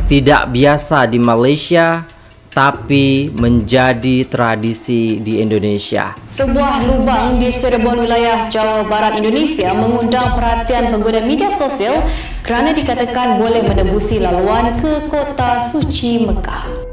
tidak biasa di Malaysia, tapi menjadi tradisi di Indonesia. Sebuah lubang di Cirebon, wilayah Jawa Barat, Indonesia mengundang perhatian pengguna media sosial kerana dikatakan boleh menembusi laluan ke kota suci Mekah.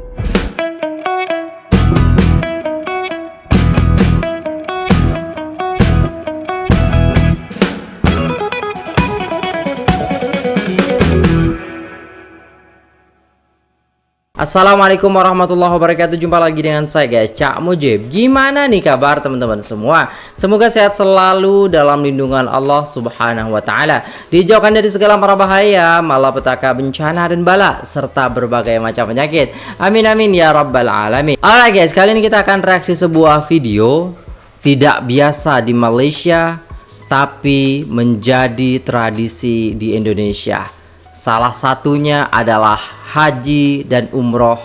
Assalamualaikum warahmatullahi wabarakatuh. Jumpa lagi dengan saya guys, Cak Mujib. Gimana nih kabar teman-teman semua? Semoga sehat selalu dalam lindungan Allah Subhanahu wa taala. Dijauhkan dari segala mara bahaya, malapetaka, bencana dan bala serta berbagai macam penyakit. Amin amin ya rabbal alamin. Alright guys, kali ini kita akan reaksi sebuah video tidak biasa di Malaysia tapi menjadi tradisi di Indonesia. Salah satunya adalah haji dan umroh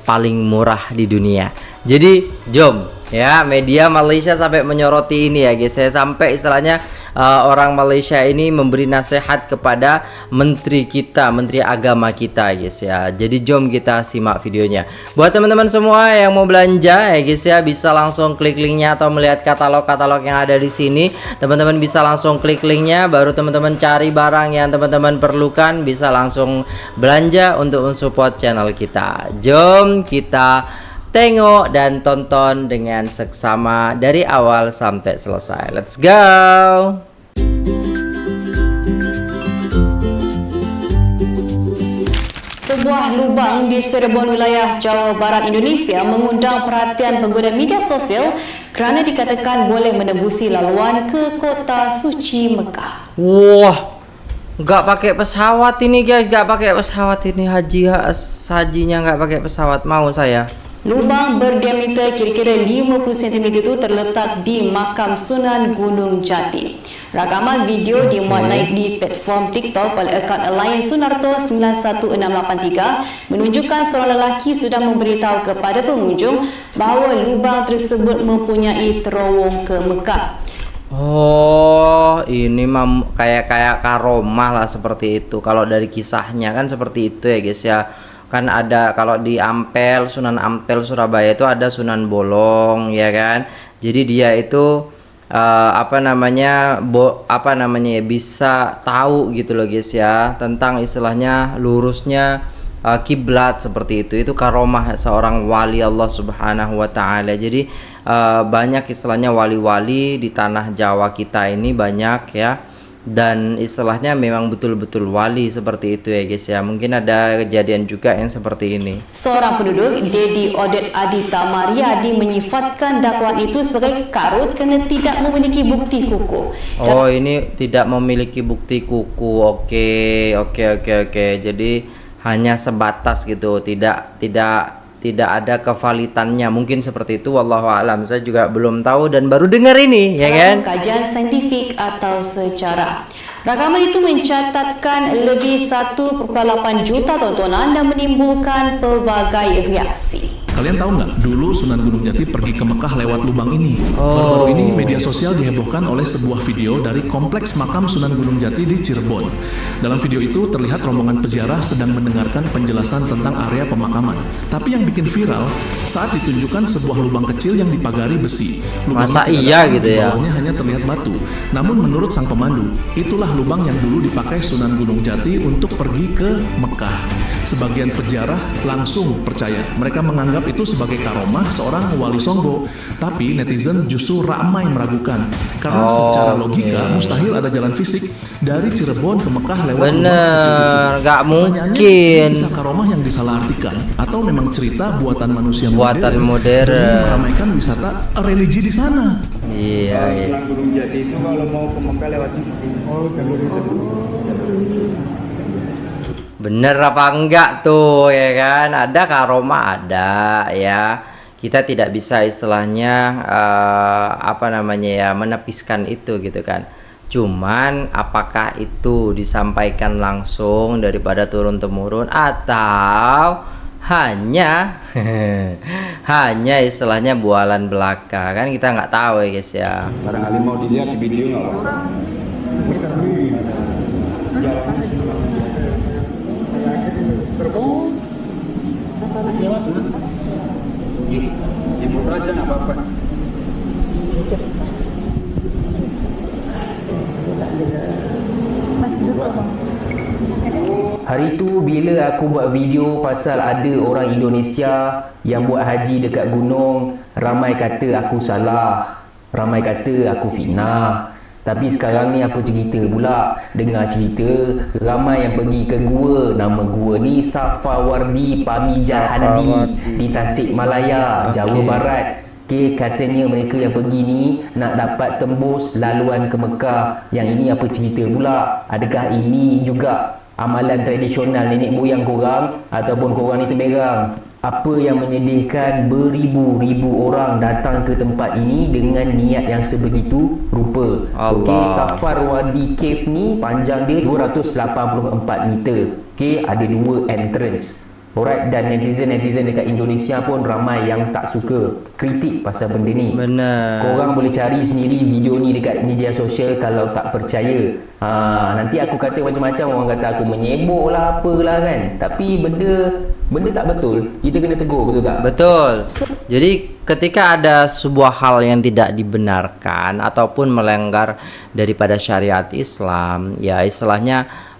paling murah di dunia. Jadi jom ya, media Malaysia sampai menyoroti ini ya guys. Saya sampai istilahnya orang Malaysia ini memberi nasihat kepada menteri kita, menteri agama kita guys ya. Jadi jom kita simak videonya. Buat teman-teman semua yang mau belanja ya guys ya, bisa langsung klik linknya atau melihat katalog-katalog yang ada di sini. Teman-teman bisa langsung klik linknya, baru teman-teman cari barang yang teman-teman perlukan, bisa langsung belanja untuk mensupport channel kita. Jom kita tengok dan tonton dengan seksama dari awal sampai selesai. Let's go. Sebuah lubang di Cirebon, wilayah Jawa Barat, Indonesia mengundang perhatian pengguna media sosial kerana dikatakan boleh menembusi laluan ke kota suci Mekah. Wah, nggak pakai pesawat ini guys, nggak pakai pesawat ini hajinya nggak pakai pesawat, mau saya. Lubang berdiameter kira-kira 50 cm itu terletak di makam Sunan Gunung Jati. Rakaman video dimuat naik di platform TikTok oleh akaun Alliance Sunarto 91683 menunjukkan seorang lelaki sudah memberitahu kepada pengunjung bahawa lubang tersebut mempunyai terowong ke Mekah. Oh, ini kayak karomah lah seperti itu. Kalau dari kisahnya kan seperti itu ya guys ya. Kan ada kalau di Ampel, Sunan Ampel Surabaya itu ada Sunan Bolong ya kan. Jadi dia itu bisa tahu gitu loh guys ya, tentang istilahnya lurusnya kiblat seperti itu karomah seorang wali Allah Subhanahu wa taala. Jadi banyak istilahnya wali-wali di tanah Jawa kita ini banyak ya, dan istilahnya memang betul-betul wali seperti itu ya guys ya. Mungkin ada kejadian juga yang seperti ini. Seorang penduduk, Dedi Odet Adita Mariadi, menyifatkan dakwaan itu sebagai karut kerana tidak memiliki bukti kukuh. Oh, ini tidak memiliki bukti kukuh. Oke. Jadi hanya sebatas gitu, tidak ada kevalitannya, mungkin seperti itu, wallahu a'lam. Saya juga belum tahu dan baru dengar ini ya kan, kajian saintifik atau sejarah. Rakaman itu mencatatkan lebih 1,8 juta tontonan dan menimbulkan pelbagai reaksi. Kalian tahu nggak, dulu Sunan Gunung Jati pergi ke Mekah lewat lubang ini. Baru-baru ini media sosial dihebohkan oleh sebuah video dari kompleks makam Sunan Gunung Jati di Cirebon. Dalam video itu terlihat rombongan peziarah sedang mendengarkan penjelasan tentang area pemakaman. Tapi yang bikin viral saat ditunjukkan sebuah lubang kecil yang dipagari besi. Masa iya gitu ya? Bawahnya hanya terlihat batu. Namun menurut sang pemandu, itulah lubang yang dulu dipakai Sunan Gunung Jati untuk pergi ke Mekah. Sebagian peziarah langsung percaya. Mereka menganggap itu sebagai karomah seorang wali songo. Tapi netizen justru ramai meragukan. Karena secara logika mustahil ada jalan fisik dari Cirebon ke Mekah lewat lubang sekecil itu. Nggak mungkin. Kisah karomah yang disalahartikan atau memang cerita buatan manusia modern demi meramaikan wisata religi di sana. Iya. Sunan Gunung Jati itu kalau mau ke Mekah lewat sini. Bener apa enggak tuh ya kan? Ada karomah, ada ya. Kita tidak bisa istilahnya menepiskan itu gitu kan. Cuman apakah itu disampaikan langsung daripada turun temurun atau hanya istilahnya bualan belaka, kan kita nggak tahu ya guys ya. Barangkali mau dilihat di video nggak apa-apa. Oh, Ibu aja nggak apa-apa. Hari tu bila aku buat video pasal ada orang Indonesia yang buat haji dekat gunung, ramai kata aku salah, ramai kata aku fitnah. Tapi sekarang ni apa cerita pula? Dengar cerita ramai yang pergi ke gua, nama gua ni Safarwardi Pamijahandi di Tasikmalaya, Jawa Barat. Okay, katanya mereka yang pergi ni nak dapat tembus laluan ke Mekah. Yang ini apa cerita pula? Adakah ini juga amalan tradisional nenek moyang korang ataupun korang ni temberang? Apa yang menyedihkan beribu-ribu orang datang ke tempat ini dengan niat yang sebegitu rupa. Okey, Safarwardi Cave ni panjang dia 284 meter. Okey, ada 2 entrance. Alright, dan netizen-netizen dekat Indonesia pun ramai yang tak suka kritik pasal benda ni. Benar. Korang boleh cari sendiri video ni dekat media sosial kalau tak percaya. Nanti aku kata macam-macam, orang kata aku menyebok lah apalah kan. Tapi benda tak betul, kita kena tegur, betul tak? Betul. Jadi ketika ada sebuah hal yang tidak dibenarkan ataupun melanggar daripada syariat Islam, ya istilahnya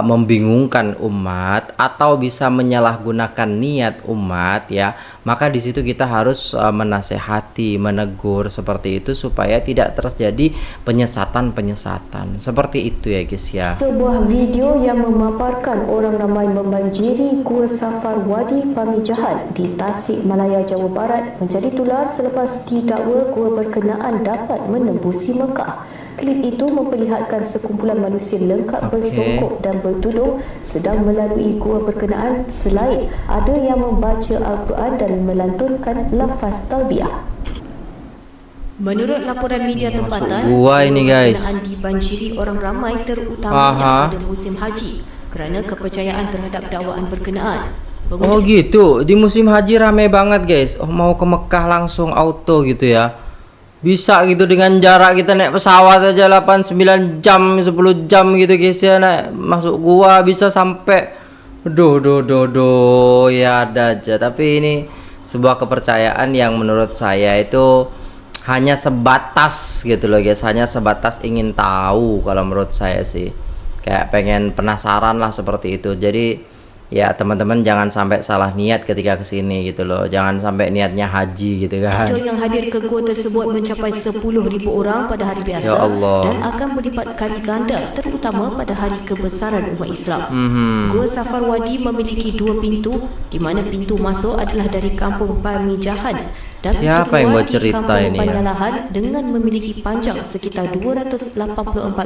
membingungkan umat atau bisa menyalahgunakan niat umat, ya maka di situ kita harus menasehati, menegur seperti itu supaya tidak terjadi penyesatan seperti itu ya guys ya. Sebuah video yang memaparkan orang ramai membanjiri Gua Safarwardi Pamijahan di Tasikmalaya, Jawa Barat menjadi tular selepas didakwa gua berkenaan dapat menembusi Mekah. Klip itu memperlihatkan sekumpulan manusia lengkap bersongkok dan bertudung sedang melalui gua berkenaan, selain ada yang membaca Al-Quran dan melantunkan lafaz talbiyah. Menurut laporan media tempatan, gua ini guys dibanjiri orang ramai terutamanya pada musim haji kerana kepercayaan terhadap dakwaan berkenaan. Oh gitu, di musim haji ramai banget guys. Oh, mau ke Mekah langsung auto gitu ya. Bisa gitu dengan jarak kita naik pesawat aja 8-9 jam 10 jam gitu guys ya, naik masuk gua bisa sampai ya ada aja. Tapi ini sebuah kepercayaan yang menurut saya itu hanya sebatas gitu loh guys, hanya sebatas ingin tahu kalau menurut saya sih, kayak pengen penasaran lah seperti itu. Jadi ya teman-teman jangan sampai salah niat ketika kesini gitu loh, jangan sampai niatnya haji gitu kan. Pengunjung yang hadir ke gua tersebut mencapai 10,000 orang pada hari biasa, ya Allah, dan akan berlipat kali ganda terutama pada hari kebesaran umat Islam. Gua Safarwardi memiliki 2 pintu, di mana pintu masuk adalah dari kampung Pamijahan dan siapa yang buat cerita ini ya? Panjalahan dengan memiliki panjang sekitar 284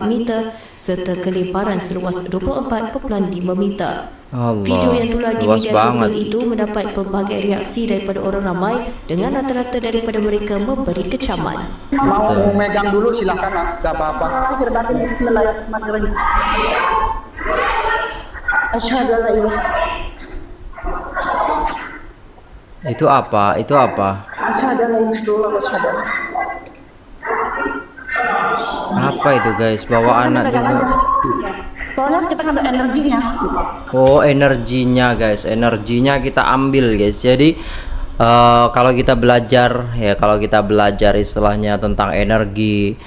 meter serta kelebaran seluas 24.5 meter. Allah, video yang tular di luas media banget. sosial itu mendapat pelbagai reaksi daripada orang ramai dengan rata-rata daripada mereka memberi kecaman. Mau megang dulu silakan, tak apa-apa. Bismillahirrahmanirrahim. Asyhadu an la ilaha. Itu apa? Itu apa? Asyhadu an la ilaha illallah wa asyhadu anna. Apa itu guys? Bawa anak juga. Soalnya kita ngambil energinya. Oh, energinya guys, energinya kita ambil guys. Jadi kalau kita belajar ya, kalau kita belajar istilahnya tentang energi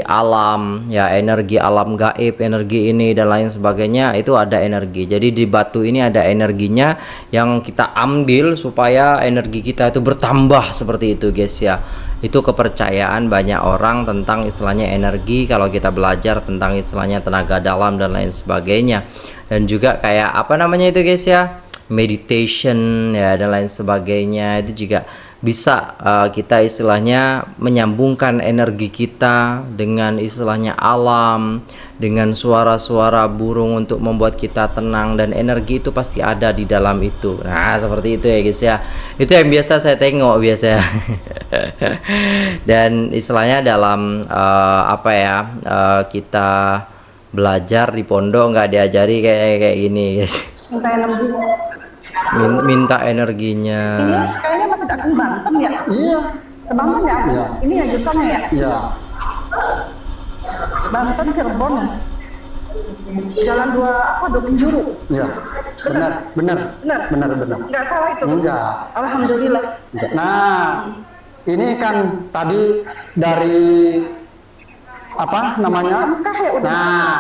alam ya, energi alam gaib, energi ini dan lain sebagainya, itu ada energi. Jadi di batu ini ada energinya yang kita ambil supaya energi kita itu bertambah seperti itu guys ya. Itu kepercayaan banyak orang tentang istilahnya energi kalau kita belajar tentang istilahnya tenaga dalam dan lain sebagainya. Dan juga kayak apa namanya itu guys ya, meditation ya dan lain sebagainya, itu juga bisa kita istilahnya menyambungkan energi kita dengan istilahnya alam, dengan suara-suara burung untuk membuat kita tenang, dan energi itu pasti ada di dalam itu. Nah seperti itu ya guys ya, itu yang biasa saya tengok biasa. Dan istilahnya dalam kita belajar di pondok nggak diajari kayak gini guys. Minta energinya. Ini kayaknya masih tak ke Banten ya? Iya. Ke Banten ya? Iya. Ini ya jurusannya ya? Iya. Banten, Cirebon ya? Jalan dua penjuru. Ya, benar. Enggak salah itu. Enggak. Alhamdulillah. Enggak. Nah, ini kan tadi dari apa namanya? Mekah ya udah. Nah,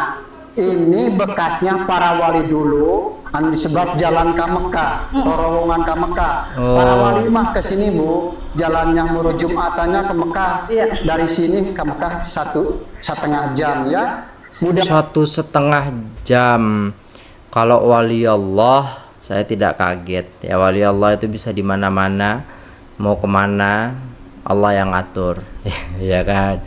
ini bekasnya para wali dulu, disebut jalan ke Mekah, terowongan ke Mekah. Para wali mah ke sini Bu, jalannya menuju Jumatannya ke Mekah. Iya. Dari sini ke Mekah 1,5 jam ya. Mudah 1,5 jam. Kalau wali Allah saya tidak kaget ya, wali Allah itu bisa di mana-mana, mau kemana Allah yang atur ya kan.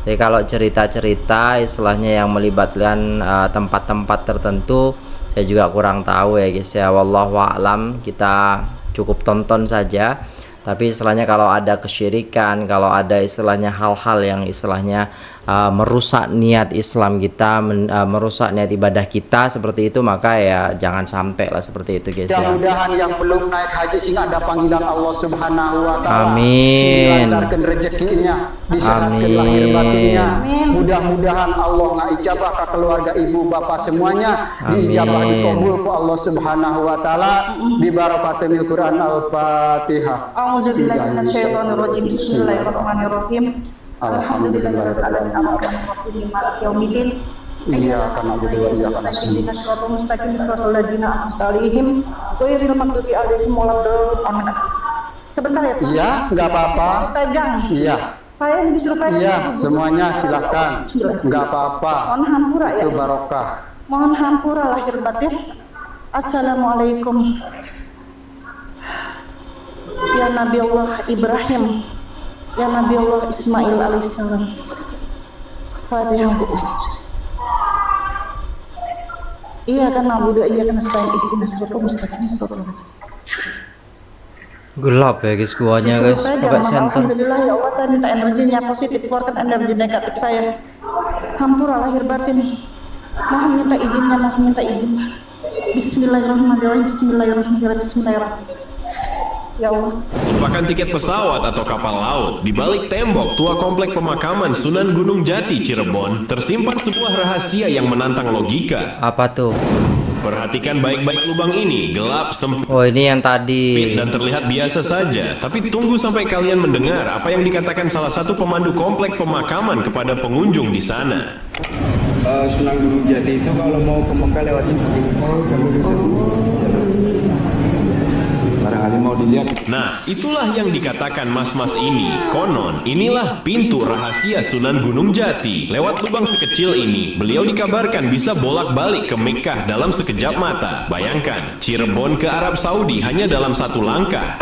Jadi kalau cerita-cerita istilahnya yang melibatkan tempat-tempat tertentu saya juga kurang tahu ya guys ya, wallahu a'lam, kita cukup tonton saja. Tapi istilahnya kalau ada kesyirikan, kalau ada istilahnya hal-hal yang istilahnya merusak niat Islam kita, merusak niat ibadah kita seperti itu, maka ya jangan sampai lah seperti itu guys ya. Mudah-mudahan yang belum naik haji sehingga ada panggilan Allah Subhanahu wa taala. Amin. Dilancarkan rezekinya, disehatkan lahir batinnya. Mudah-mudahan Allah ngijabah ke keluarga ibu bapak semuanya, diijabah dikabul ku Allah Subhanahu wa taala bi barakatil Quran Al-Fatihah. A'udzubillahi minasyaitonirrajim. Bismillahirrahmanirrahim. Alhamdulillahirabbil alamin arrahmanirrahim maliki yaumiddin. Iyyaka na'budu wa iyyaka nasta'in. Ihdinas siratal mustaqim siratal ladzina an'amta 'alaihim ghairil maghdubi 'alaihim waladdallin. Amin. Sebentar ya Pak. Iya, enggak apa-apa. Pegang. Iya. Saya yang disuruh pegang. Iya, semuanya silakan. Bismillah. Enggak apa-apa. Mohon hampura ya. Itu barokah. Mohon hampura lahir batin. Assalamualaikum. Ya Nabi Allah Ibrahim, ya Nabi Allah Ismail alaihissalam. Fatihah untuk iya kan nabudu iya kan nasta'in ihdinas siratal mustaqim siratal Gelap ya guys guanya guys, pakai senter. Alhamdulillah ya Allah, saya minta energinya positif, keluarkan energi negatif saya. Hampura lahir batin. Mohon minta izinnya. Bismillahirrahmanirrahim. Bismillahirrahmanirrahim. Ya Allah. Merupakan tiket pesawat atau kapal laut di balik tembok tua komplek pemakaman Sunan Gunung Jati Cirebon tersimpan sebuah rahasia yang menantang logika. Apa tuh? Perhatikan baik-baik lubang ini, gelap, sempit Oh ini yang tadi. dan terlihat biasa saja. Tapi tunggu sampai kalian mendengar apa yang dikatakan salah satu pemandu komplek pemakaman kepada pengunjung di sana. Sunan Gunung Jati itu kalau mau ke Mekah lewatin barangkali mau dilihat. Nah, itulah yang dikatakan mas-mas ini. Konon, inilah pintu rahasia Sunan Gunung Jati. Lewat lubang sekecil ini, beliau dikabarkan bisa bolak-balik ke Mekkah dalam sekejap mata. Bayangkan, Cirebon ke Arab Saudi hanya dalam satu langkah.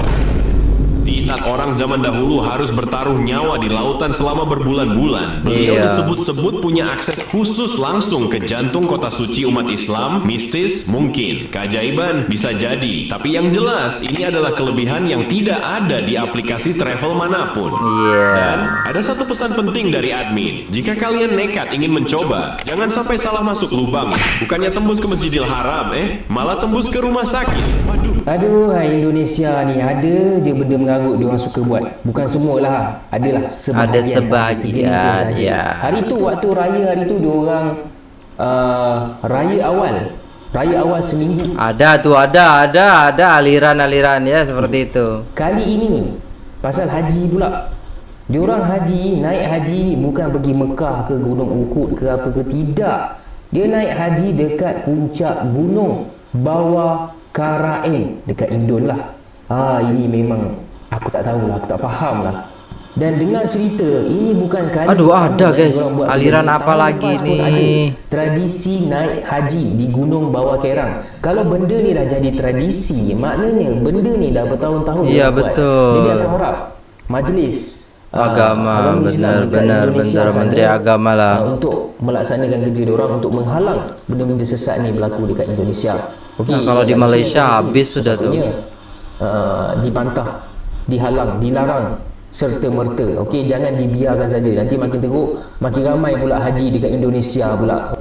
Di saat orang zaman dahulu harus bertaruh nyawa di lautan selama berbulan-bulan, beliau disebut-sebut punya akses khusus langsung ke jantung kota suci umat Islam. Mistis mungkin, keajaiban bisa jadi, tapi yang jelas ini adalah kelebihan yang tidak ada di aplikasi travel manapun. Dan ada satu pesan penting dari admin, jika kalian nekat ingin mencoba, jangan sampai salah masuk lubang. Bukannya tembus ke Masjidil Haram, malah tembus ke rumah sakit. Aduh, Indonesia ni ada je benda mengarut diorang suka buat. Bukan semualah, adalah sebahagian saja. Ya. Hari tu waktu raya hari tu diorang raya awal seminggu. Ada tuh, ada aliran-aliran ya seperti itu. Kali ini pasal haji pula. Diorang haji, naik haji bukan pergi Mekah ke Gunung Uhud ke apa ke, tidak. Dia naik haji dekat puncak gunung bawah Karaeng dekat Indon lah. Ini memang aku tak tahulah, aku tak faham lah. Dan dengar cerita, ini bukan kali ada guys, aliran apa lagi ni? Tradisi naik haji di Gunung Bawah Kerang. Kalau benda ni dah jadi tradisi, maknanya benda ni dah bertahun-tahun. Iya betul. Jadi aku harap majlis agama, benar Menteri Agama lah untuk melaksanakan kerja diorang untuk menghalang benda-benda sesat ni berlaku dekat Indonesia. Nah, kalau di Malaysia habis sudah tuh. Dibantah, dihalang, dilarang serta merta. Okey, jangan dibiarkan saja. Nanti makin teruk, makin ramai pula haji dekat Indonesia pula.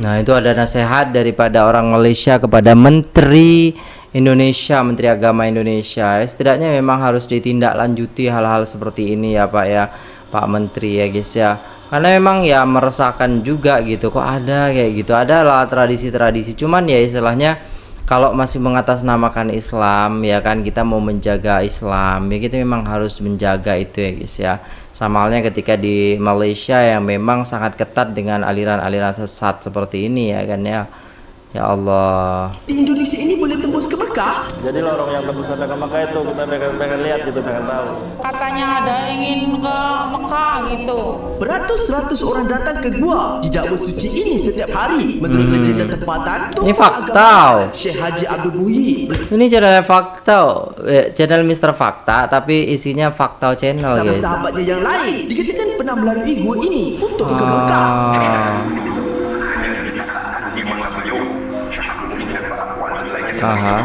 Nah, itu ada nasihat daripada orang Malaysia kepada Menteri Indonesia, Menteri Agama Indonesia. Setidaknya memang harus ditindaklanjuti hal-hal seperti ini ya Pak ya, Pak Menteri ya guys ya. karena memang ya meresahkan juga gitu, kok ada kayak gitu, adalah tradisi-tradisi, cuman ya istilahnya kalau masih mengatasnamakan Islam ya kan, kita mau menjaga Islam ya, kita memang harus menjaga itu ya guys ya. Sama halnya ketika di Malaysia yang memang sangat ketat dengan aliran-aliran sesat seperti ini ya kan ya. Ya Allah. Di Indonesia ini boleh tembus ke Mekah? Jadi lorong yang tembus sampai ke Mekah itu kita pengen lihat gitu, pengen tahu. Katanya ada ingin ke Mekah gitu. Beratus-ratus orang datang ke gua di dakwah suci ini setiap hari. Menurut legenda tempatan, Ini fakta. Syekh Haji Abdul Muhyi Ini channel fakta, channel Mr. Fakta, tapi isinya fakta channel bersama guys. sahabatnya yang lain dikatakan pernah melalui gua ini untuk ke Mekah. Aha.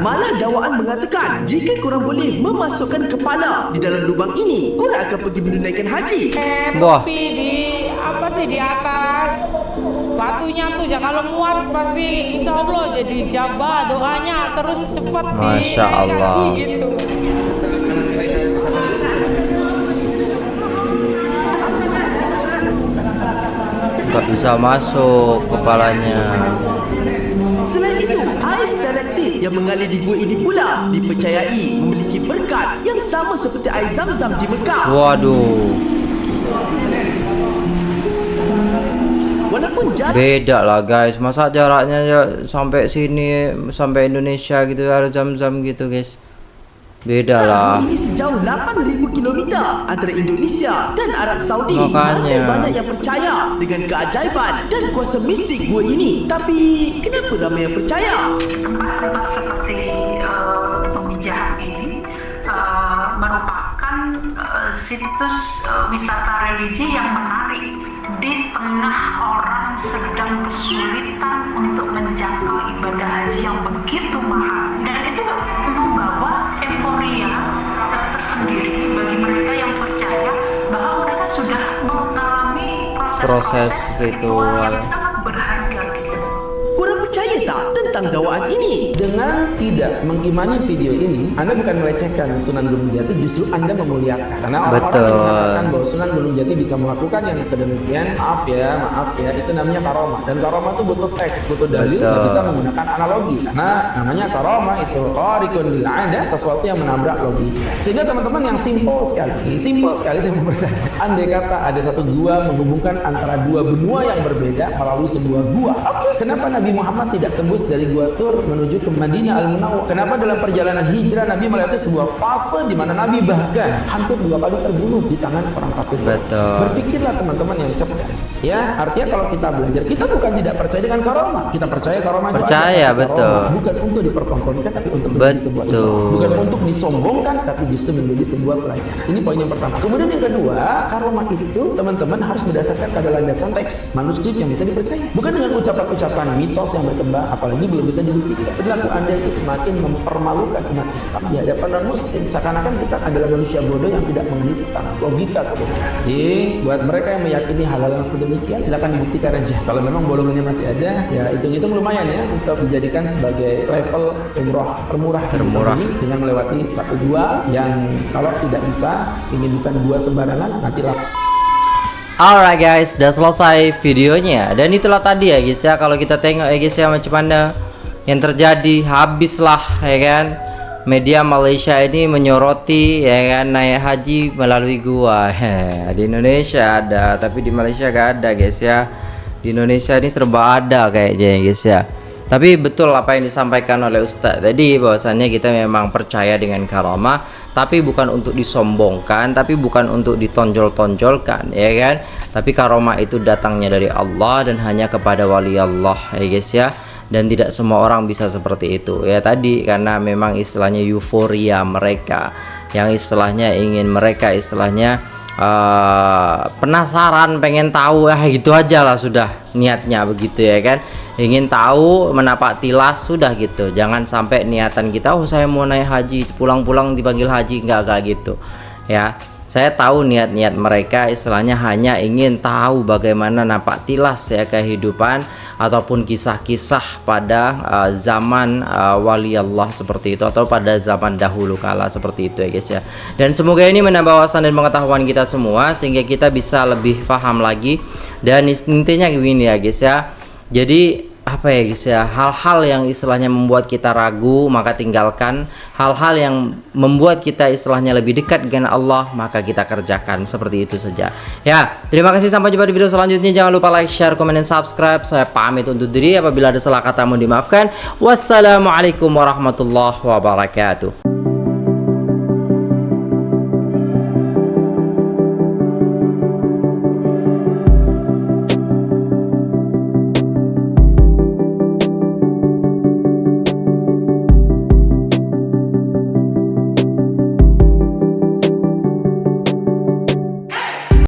Malah dakwaan mengatakan jika korang boleh memasukkan kepala di dalam lubang ini, korang akan pergi menunaikan haji. Wah. Tapi di apa sih di atas batunya tuh ya, kalau muat pasti insya Allah jadi jabah doanya terus cepat Masya Allah. gitu. Nggak bisa masuk kepalanya. Selain itu, air stalaktit yang mengalir di gua ini pula dipercayai memiliki berkat yang sama seperti air Zam-Zam di Mekah. Waduh, Walaupun jarak beda lah guys, masa jaraknya ya sampai sini, sampai Indonesia gitu, ada Zam-Zam gitu guys, beda lah. ini sejauh 8.000 km antara Indonesia dan Arab Saudi. Makanya. Masih banyak yang percaya dengan keajaiban dan kuasa mistik gua ini. Tapi kenapa ramai yang percaya? Tempat-tempat seperti pemijahan ini merupakan situs wisata religi yang menarik di tengah orang sedang kesulitan untuk menjangkau ibadah haji yang begitu mahal, dan itu membawa euforia tersendiri bagi mereka yang percaya bahwa mereka sudah mengalami proses ritual yang sangat berharga gitu. Korang percaya tak tentang dakwaan ini? Dengan tidak mengimani video ini, Anda bukan melecehkan Sunan Gunung Jati, justru Anda memuliakan. Karena orang-orang mengatakan bahwa Sunan Gunung Jati bisa melakukan yang sedemikian, maaf ya, itu namanya karomah. Dan karomah itu butuh teks, butuh dalil, nggak bisa menggunakan analogi. Karena namanya karomah itu qarikun lil 'ada, sesuatu yang menabrak logika. Sehingga teman-teman yang simpel sekali saya mau bertanya. Andai kata ada satu gua menghubungkan antara dua benua yang berbeda melalui sebuah gua. Oke, kenapa Nabi Muhammad tidak tembus dari Gua Thur menuju ke Madinah Al-Munawwarah? Kenapa dalam perjalanan hijrah Nabi melewati sebuah fase di mana Nabi bahkan hampir 2 kali terbunuh di tangan orang kafir? Betul. Berpikirlah teman-teman yang cerdas. Ya, artinya kalau kita belajar, kita bukan tidak percaya dengan karomah. Kita percaya karomah itu Percaya, ada. betul. Karomah bukan untuk dipertontonkan, tapi untuk menjadi sebuah ibadah. Bukan untuk disombongkan, tapi justru menjadi sebuah pelajaran. Ini poin yang pertama. Kemudian yang kedua, karomah itu teman-teman harus berdasarkan pada landasan teks manuskrip yang bisa dipercaya. Bukan dengan ucapan-ucapan mitos yang berkembang, apalagi belum bisa dibuktikan. Perilaku Anda itu semakin mempermalukan umat Islam di hadapan non-muslim. Seakan-akan kita adalah manusia bodoh yang tidak mengerti tentang logika kebenaran. Jadi, buat mereka yang meyakini hal-hal yang sedemikian, silakan dibuktikan aja. Kalau memang bolongannya masih ada, ya hitung-hitung lumayan ya untuk dijadikan sebagai travel umroh termurah ini dengan melewati satu gua yang kalau tidak bisa, ingin bukan gua sembarangan, nantilah. Alright guys, udah selesai videonya. Dan itulah tadi ya guys ya, kalau kita tengok ya guys ya macam mana yang terjadi, habislah ya kan media Malaysia ini menyoroti ya kan naik haji melalui gua. Di Indonesia ada, tapi di Malaysia gak ada guys ya. Di Indonesia ini serba ada kayaknya ya guys ya. Tapi betul apa yang disampaikan oleh Ustadz tadi, bahwasannya kita memang percaya dengan karomah, tapi bukan untuk disombongkan, tapi bukan untuk ditonjol-tonjolkan ya kan. Tapi karomah itu datangnya dari Allah dan hanya kepada wali Allah ya guys ya. Dan tidak semua orang bisa seperti itu ya tadi, karena memang istilahnya euforia mereka, yang istilahnya ingin mereka istilahnya penasaran, pengen tahu, gitu aja lah sudah niatnya begitu ya kan, ingin tahu, menapak tilas sudah gitu. Jangan sampai niatan kita, oh saya mau naik haji, pulang-pulang dipanggil haji, enggak gitu ya. Saya tahu niat-niat mereka istilahnya hanya ingin tahu bagaimana napak tilas ya kehidupan ataupun kisah-kisah pada zaman wali Allah seperti itu, atau pada zaman dahulu kala seperti itu ya guys ya. Dan semoga ini menambah wawasan dan pengetahuan kita semua sehingga kita bisa lebih paham lagi. Dan intinya gini ya guys ya, jadi apa ya guys ya, hal-hal yang istilahnya membuat kita ragu maka tinggalkan, hal-hal yang membuat kita istilahnya lebih dekat dengan Allah maka kita kerjakan, seperti itu saja ya. Terima kasih, sampai jumpa di video selanjutnya. Jangan lupa like, share, komen, dan subscribe. Saya pamit undur diri, apabila ada salah kata mohon dimaafkan. Wassalamualaikum warahmatullahi wabarakatuh.